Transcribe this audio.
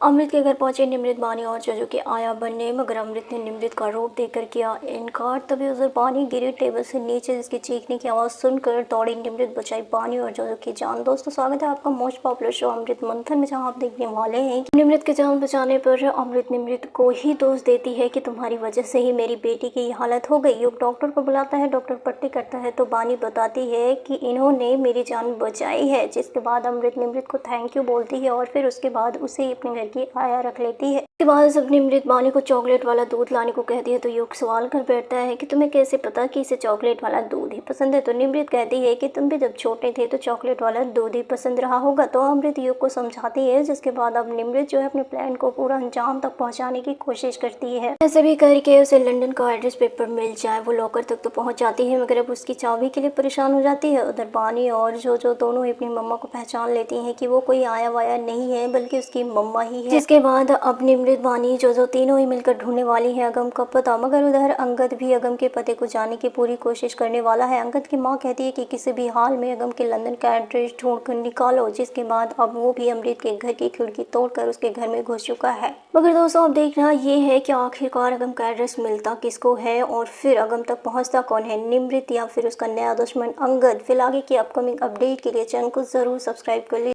अमृत के घर पहुंचे निमृत बानी और जोजो के आया बनने, मगर अमृत ने निमृत का रूप देखकर किया इनकार। तभी उधर बानी गिरी टेबल से नीचे, जिसकी चीखने की आवाज़ सुनकर दौड़ी निमृत, बचाई बानी और जोजो की जान। दोस्तों, स्वागत है आपका मोस्ट पॉपुलर शो अमृत मंथन में, जहां आप देखने वाले हैं कि निमृत की जान बचाने पर अमृत निमृत को ही दोष देती है कि तुम्हारी वजह से ही मेरी बेटी की हालत हो गई। युग डॉक्टर को बुलाता है, डॉक्टर पट्टी करता है तो बानी बताती है कि इन्होंने मेरी जान बचाई है, जिसके बाद अमृत निमृत को थैंक यू बोलती है और फिर उसके बाद उसे अपने घर की आया रख लेती है। उसके बाद जब निमृत बानी को चॉकलेट वाला दूध लाने को कहती है तो युग सवाल कर बैठता है कि तुम्हें कैसे पता कि इसे चॉकलेट वाला दूध ही पसंद है। तो निमृत कहती है कि तुम भी जब छोटे थे तो चॉकलेट वाला दूध ही पसंद रहा होगा। तो अमृत युग को समझाती है, जिसके बाद अब निमृत जो है अपने प्लान को पूरा अंजाम तक पहुंचाने की कोशिश करती है। ऐसे भी करके उसे लंदन का एड्रेस पेपर मिल जाए। वो लॉकर तक तो पहुंच जाती है, मगर अब उसकी चाबी के लिए परेशान हो जाती है। उधर बानी और जो दोनों ही अपनी मम्मा को पहचान लेती हैं कि वो कोई आया वाया नहीं है बल्कि उसकी मम्मा ही है। जिसके बाद अब निमृत बानी जो तीनों ही मिलकर ढूंढने वाली है अगम का पता। मगर उधर अंगद भी अगम के पते को जानने की पूरी कोशिश करने वाला है। अंगद की माँ कहती है कि किसी भी हाल में अगम के लंदन का एड्रेस ढूंढ कर निकालो। जिसके बाद अब वो भी अमृत के घर की खिड़की तोड़कर उसके घर में घुस चुका है। मगर दोस्तों, अब देखना ये है कि आखिरकार अगम का एड्रेस मिलता किसको है और फिर अगम तक पहुंचता कौन है, निमृत या फिर उसका नया दुश्मन अंगद। फिर आगे की अपकमिंग अपडेट के लिए चैनल को जरूर सब्सक्राइब कर लीजिए।